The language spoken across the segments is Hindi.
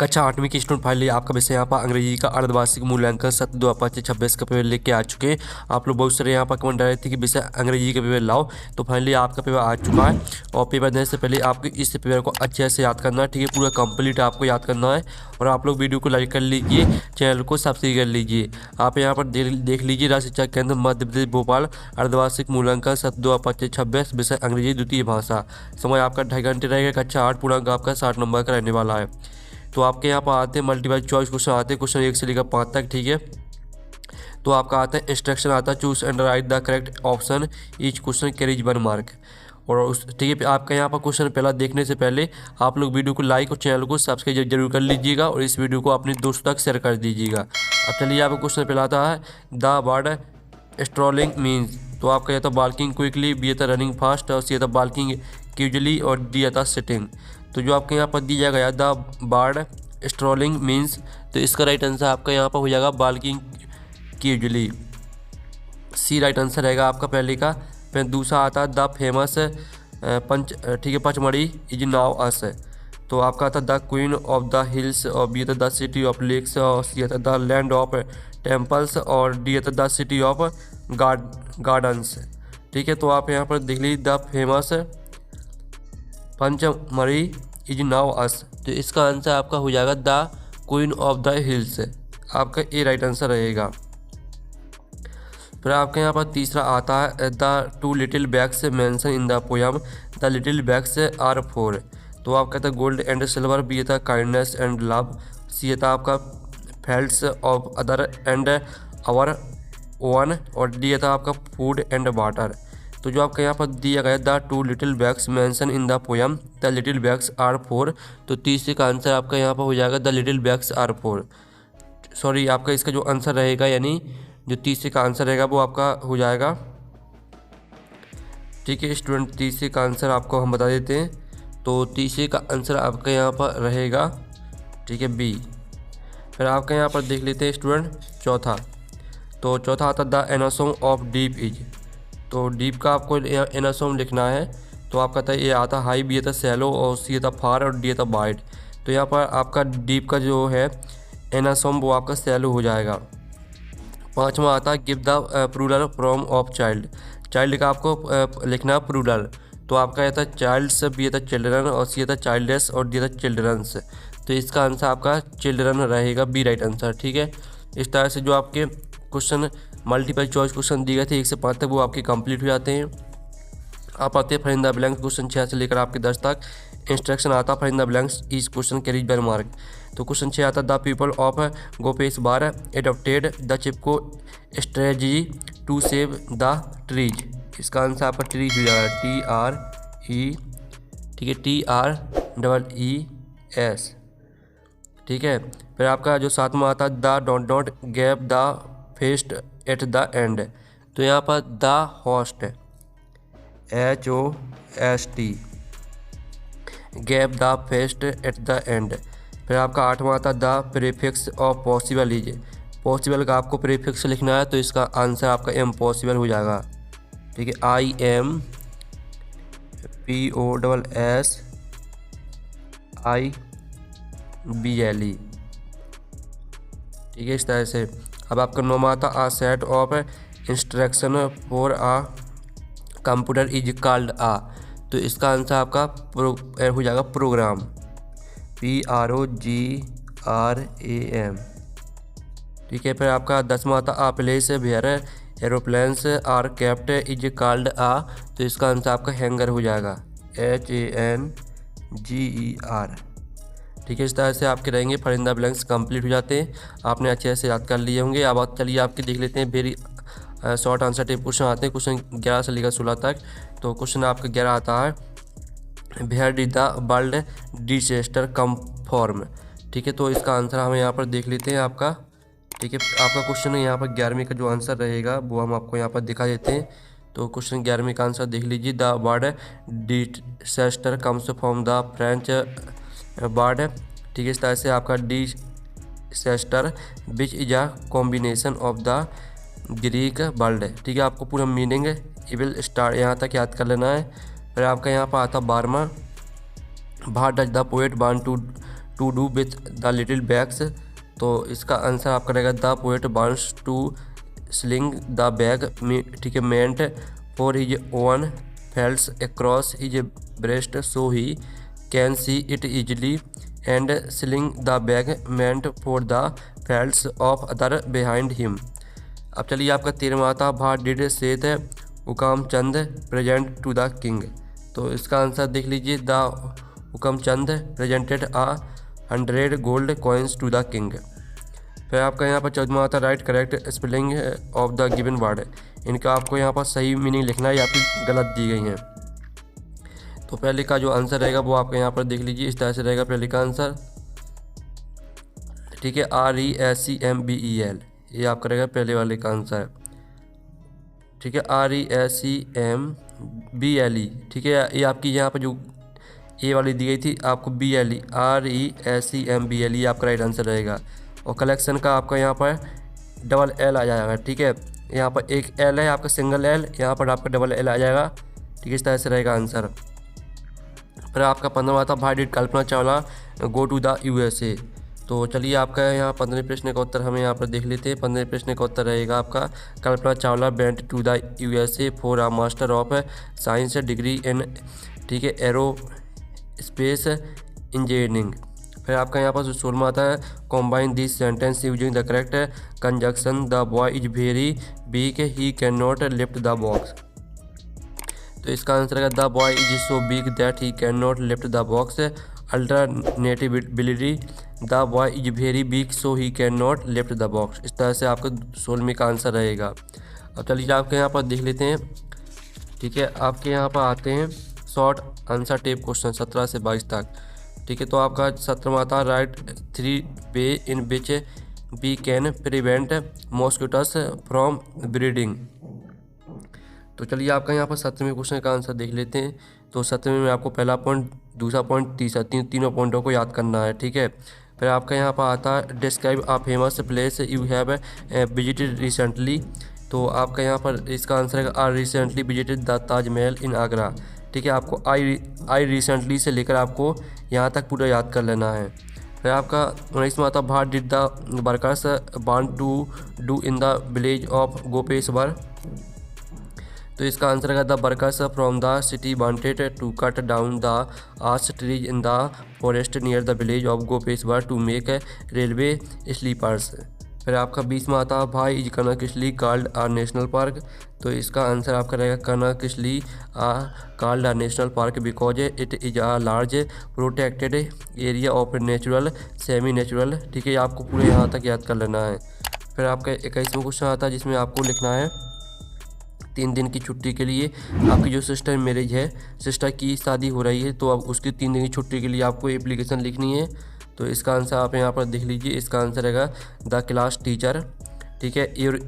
कक्षा 8वीं की स्टूडेंट फाइनली आपका विषय यहाँ पर अंग्रेजी का अर्धवार्षिक मूल्यांकन सत्र 2025-26 का पेपर लेके आ चुके हैं। आप लोग बहुत सारे यहाँ पर कमेंट डाले थे कि विषय अंग्रेजी का पेपर लाओ, तो फाइनली आपका पेपर आ चुका है। और पेपर देने से पहले आपको इस पेपर को अच्छे से याद करना है, ठीक है, पूरा कंप्लीट आपको याद करना है। और आप लोग वीडियो को लाइक कर लीजिए, चैनल को सब्सक्राइब कर लीजिए। आप यहाँ पर देख लीजिए राज्य शिक्षा केंद्र मध्य प्रदेश भोपाल अर्धवार्षिक मूल्यांकन सत्र 2025-26 विषय अंग्रेजी द्वितीय भाषा। समय आपका 2.5 घंटे रहेगा। कक्षा 8 पूर्णांक आपका 60 नंबर का रहने वाला है। तो आपके यहाँ पर आते हैं मल्टीपल चॉइस क्वेश्चन आते हैं, क्वेश्चन 1 से लेकर 5 तक, ठीक है। तो आपका आता है इंस्ट्रक्शन आता है choose and right the correct option, each question carries 1 mark. और उस ठीक है, आपका यहाँ पर क्वेश्चन पहला देखने से पहले आप लोग वीडियो को लाइक और चैनल को सब्सक्राइब जरूर कर लीजिएगा और इस वीडियो को अपने दोस्तों तक शेयर कर दीजिएगा। अब चलिए यहाँ पर क्वेश्चन पहला आता है द वर्ड स्ट्रॉलिंग मीन्स। तो आपका यह था बाल्किंग क्विकली, बी था रनिंग फास्ट, और सी था बाल्किंग क्यूजली, और डी था सिटिंग। तो जो आपके यहाँ पर दिया गया द बर्ड स्ट्रॉलिंग मीन्स, तो इसका राइट आंसर आपका यहाँ पर हो जाएगा बाल्किंग क्यूजली, सी राइट आंसर रहेगा आपका पहले का। फिर दूसरा आता है द फेमस ठीक है पचमढ़ी इज नाउ अस। तो आपका था the queen of the hills, और बी था द सिटी ऑफ लेक्स, और सी था द लैंड ऑफ टेम्पल्स, और डी था द सिटी ऑफ गार्डन्स, ठीक है। तो आप यहाँ पर देख लीजिए the famous Pachmarhi is known as, तो इसका आंसर आपका हो जाएगा the queen of the hills, आपका ए राइट आंसर रहेगा। फिर आपके यहाँ पर तीसरा आता है the 2 little bags mention in the poem, the little bags are 4। तो आपका था गोल्ड एंड सिल्वर, बी था काइंडनेस एंड लव, सी था आपका faults of other and our own, और डी था आपका फूड एंड वाटर। तो जो आपका यहाँ पर दिया गया the 2 little bags mention in the poem, the little bags are 4, तो तीसरे का आंसर आपका यहाँ पर हो जाएगा the little bags are 4। Sorry, आपका इसका जो आंसर रहेगा यानी जो तीसरे का आंसर रहेगा वो आपका हो जाएगा, ठीक है स्टूडेंट। तीसरे का आंसर आपको हम बता देते हैं, तो तीसरे का आंसर आपका यहाँ पर रहेगा, ठीक है, बी। फिर आपका यहाँ पर देख लेते हैं स्टूडेंट चौथा। तो चौथा आता द एनासोम ऑफ डीप इज। तो डीप का आपको एनासोम लिखना है। तो आपका था ये आता हाई, बी था सैलो, और सी था फार, और डी था वाइड। तो यहाँ पर आपका डीप का जो है एनासोम वो आपका सैलो हो जाएगा। पांचवा आता है give the plural form of child. Child का आपको लिखना है प्लूरल। तो आपका यह था चाइल्ड्स, बी था चिल्ड्रन, और सी था चाइल्ड्स, और डी था चिल्ड्रंस। तो इसका आंसर आपका चिल्ड्रन रहेगा, बी राइट आंसर, ठीक है। इस तरह से जो आपके क्वेश्चन मल्टीपल चॉइस क्वेश्चन दिए गए थे 1 से 5 तक वो आपके कंप्लीट हो जाते हैं। आप आते हैं फाइंड द ब्लैंक्स क्वेश्चन 6 से लेकर आपके 10 तक। इंस्ट्रक्शन आता find the blanks each question carries 1 mark. तो क्वेश्चन 6 आता the people of Gopeshwar adopted the Chipko strategy to save the trees. इसका आंसर आपका ट्रीज हो जाएगा, TRE, ठीक है, TREES, ठीक है। फिर आपका जो 7वां आता है the don't gap the fest at the end. तो यहाँ पर the host HOST gap the fest at the end. फिर आपका 8वां आता the prefix of possible is. Possible का आपको प्रीफिक्स लिखना है, तो इसका आंसर आपका इम्पॉसिबल हो जाएगा, ठीक है, IMPOSSIBLE, ठीक है, इस तरह से। अब आपका 9वां आता a set of instruction for a computer is called a. तो इसका आंसर आपका हो जाएगा प्रोग्राम, PROGRAM, ठीक है। फिर आपका 10वां आता a place where aeroplanes are kept is called a. तो इसका आंसर आपका हैंगर हो जाएगा, HANGER, ठीक है। इस तरह से आपके रहेंगे फाइंड द ब्लैंक्स कंप्लीट हो जाते हैं। आपने अच्छे से याद कर लिए होंगे। अब चलिए आपके देख लेते हैं very short answer type question आते हैं, क्वेश्चन 11 से लेकर 16 तक। तो क्वेश्चन आपका 11 आता है where did the world disaster come from, ठीक है। तो इसका आंसर हम यहाँ पर देख लेते हैं आपका, ठीक है। आपका क्वेश्चन है यहाँ पर 11वीं का जो आंसर रहेगा वो हम आपको यहाँ पर दिखा देते हैं। तो क्वेश्चन 11वीं का आंसर देख लीजिए, the word disaster comes from the French word, ठीक है। इस तरह से आपका disaster which is a combination of the Greek world, ठीक है। आपको पूरा मीनिंग इविल स्टार यहाँ तक याद कर लेना है। फिर आपका यहाँ पर आता 12वां, what does the poet want to to do with the little bags. तो इसका आंसर आपका रहेगा the poet wants to sling the bag, ठीक है, meant for his own faults across his breast so he can see it easily and sling the bag meant for the faults of other behind him. अब चलिए आपका 13वां आता, भा did Seth Hukam Chand present to the king. तो इसका आंसर देख लीजिए, the Hukam Chand presented 100 gold coins to the king. फिर आपका यहाँ पर 14वां आता, write correct spelling of the given word. इनका आपको यहाँ पर सही मीनिंग लिखना है या फिर गलत दी गई हैं। तो पहले का जो आंसर रहेगा वो आपका यहाँ पर देख लीजिए, इस तरह से रहेगा पहले का आंसर, ठीक है, RESCMBEL, ये आपका रहेगा पहले वाले का आंसर, ठीक है, RESCMBLE, ठीक है। ये आपकी यहाँ पर जो ए वाली दी गई थी आपको BLE, RESCMBLE आपका राइट आंसर रहेगा। और कलेक्शन का आपका यहाँ पर डबल L आ जाएगा, ठीक है, यहाँ पर एक L है आपका सिंगल L, यहाँ पर आपका डबल L आ जाएगा, ठीक है, इस तरह से रहेगा आंसर। फिर आपका 15वां था, why did Kalpana Chawla go to the USA। तो चलिए आपका यहाँ 15वें प्रश्न का उत्तर हम यहाँ पर देख लेते हैं। 15वें प्रश्न का उत्तर रहेगा आपका, Kalpana Chawla went to the USA for a master of science degree in, ठीक है, एरो स्पेस इंजीनियरिंग। फिर आपका यहाँ पर 16वां आता है, combine this sentence using the correct conjunction, the boy is very weak he can not lift the box. तो इसका आंसर है the boy is so weak that he can not lift the box. Alternatively, the boy is very weak so he can not lift the box. इस तरह से आपका 16वें का आंसर रहेगा। अब चलिए आपके यहाँ पर देख लेते हैं, ठीक है, आपके यहाँ पर आते हैं शॉर्ट आंसर टेप क्वेश्चन 17 से 22 तक, ठीक है। तो आपका 17वां आता है, write 3 way in which we can prevent mosquitoes from breeding. तो चलिए आपका यहाँ पर 17वें क्वेश्चन का आंसर देख लेते हैं। तो 17वें में आपको पहला पॉइंट, दूसरा पॉइंट, तीसरा, तीनों पॉइंटों को याद करना है, ठीक है। फिर आपका यहाँ पर आता है, describe a famous place you have visited recently. तो आपका यहाँ पर इसका आंसर है I recently visited the Taj Mahal in Agra, ठीक है। आपको आई रिसेंटली से लेकर आपको यहाँ तक पूरा याद कर लेना है। फिर आपका 19वां आता, what did the workers want to do in the village of Gopeshwar. तो इसका आंसर है the workers from the city wanted to cut down the arch trees in the forest near the village of Gopeshwar to make railway sleepers. फिर आपका 20वां आता, भाई इज कनकशिली कॉल्ड आ नेशनल पार्क। तो इसका आंसर आपका रहेगा कनकशिली a called a national park because it is uh large protected area of natural semi natural, ठीक है। आपको पूरे यहाँ तक याद कर लेना है। फिर आपका 21वां क्वेश्चन आता है, जिसमें आपको लिखना है 3 दिन की छुट्टी के लिए आपकी जो सिस्टर मैरिज है, सिस्टर की शादी हो रही है, तो अब उसकी 3 दिन की छुट्टी के लिए आपको एप्लीकेशन लिखनी है। तो इसका आंसर आप यहाँ पर देख लीजिए, इसका आंसर रहेगा द क्लास टीचर, ठीक है, योर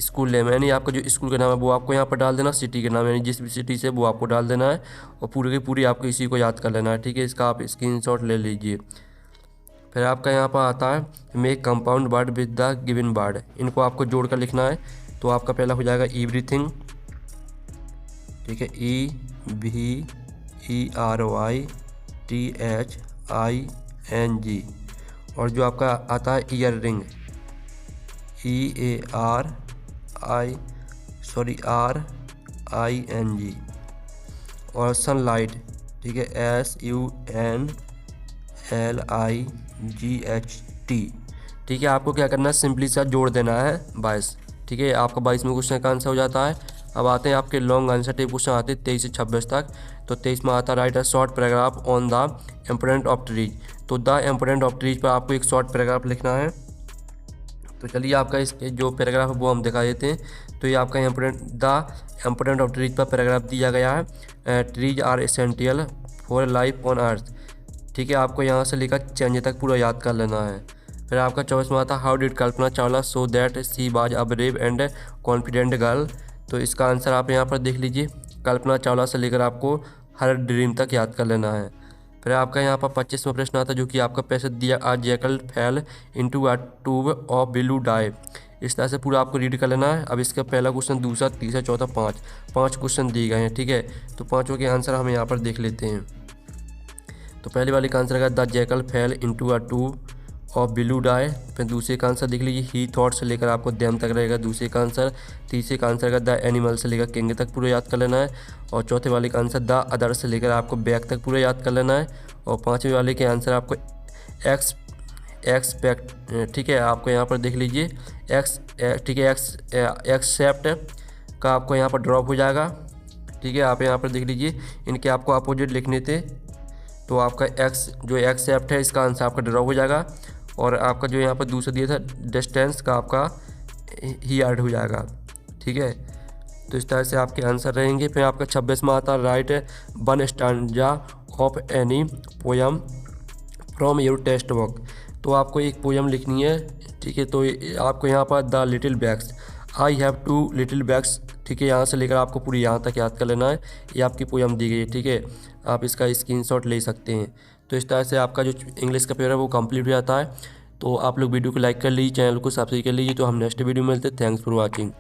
स्कूल नेम, यानी आपका जो स्कूल का नाम है वो आपको यहाँ पर डाल देना, सिटी का नाम यानी जिस भी सिटी से वो आपको डाल देना है, और पूरे की पूरी आपको इसी को याद कर लेना है, ठीक है। इसका आप स्क्रीनशॉट ले लीजिए। फिर आपका यहाँ पर आता है, make compound word with the given word. इनको आपको जोड़ कर लिखना है। तो आपका पहला हो जाएगा एवरीथिंग, ठीक है, EVERYTHING। और जो आपका आता है ईयर रिंग, RING। और सनलाइट, ठीक है, SUNLIGHT, ठीक है। आपको क्या करना है, सिंपली सा जोड़ देना है 22, ठीक है। आपका 22वें क्वेश्चन का आंसर हो जाता है। अब आते हैं आपके लॉन्ग आंसर टेप क्वेश्चन आते हैं 23 से 26 तक। तो 23 में आता है, right a short paragraph on the important of trees. तो द इम्पोर्टेंट ऑफ ट्रीज पर आपको एक शॉर्ट पैराग्राफ लिखना है। तो चलिए आपका इसके जो पैराग्राफ है वो हम दिखा देते हैं। तो ये आपका द इम्पोर्टेंट ऑफ ट्रीज पर पैराग्राफ दिया गया है, trees are essential for life on earth, ठीक है। आपको यहाँ से लेकर चेंज तक पूरा याद कर लेना है। फिर आपका 24 में आता, how did Kalpana Chawla so that she was a brave and confident girl. तो इसका आंसर आप यहाँ पर देख लीजिए, कल्पना चावला से लेकर आपको हर ड्रीम तक याद कर लेना है। फिर आपका यहाँ पर 25वां प्रश्न आता है, जो कि आपका पैसे दिया, आ जैकल फैल into a tube of blue die. इस तरह से पूरा आपको रीड कर लेना है। अब इसका पहला क्वेश्चन, दूसरा, तीसरा, चौथा, 5 क्वेश्चन दिए गए हैं, ठीक है। तो 5 के आंसर हम यहाँ पर देख लेते हैं। तो पहली वाले का आंसर रहेगा the jackal fell into a tub और ब्लू डाई। फिर दूसरे का आंसर देख लीजिए ही थॉट से लेकर आपको देम तक रहेगा दूसरे का आंसर। तीसरे का आंसर रहेगा द एनिमल से लेकर किंग तक पूरा याद कर लेना है। और चौथे वाले का आंसर द अदर से लेकर आपको बैक तक पूरा याद कर लेना है। और पाँचवें वाले के आंसर आपको एक्सपेक्ट, ठीक है, आपको यहाँ पर देख लीजिए ठीक है, एक्सेप्ट का आपको यहाँ पर ड्रॉप हो जाएगा। ठीक है, आप यहाँ पर देख लीजिए इनके आपको अपोजिट लिखने थे, तो आपका जो एक्सेप्ट है इसका आंसर आपका ड्रॉप हो जाएगा। और आपका जो यहाँ पर दूसरा दिया था डिस्टेंस का आपका ही ऐड हो जाएगा। ठीक है, तो इस तरह से आपके आंसर रहेंगे। फिर आपका 26वां आता है right one stanza of any poem from your text book. तो आपको एक पोयम लिखनी है। ठीक है, तो आपको यहाँ पर the little bags, I have 2 little bags, ठीक है, यहाँ से लेकर आपको पूरी यहाँ तक याद कर लेना है। ये आपकी पोयम दी गई है। ठीक है, आप इसका स्क्रीनशॉट ले सकते हैं। तो इस तरह से आपका जो इंग्लिश का पेपर है वो कंप्लीट हो जाता है। तो आप लोग वीडियो को लाइक कर लीजिए, चैनल को सब्सक्राइब कर लीजिए। तो हम नेक्स्ट वीडियो में मिलते हैं। Thanks for watching.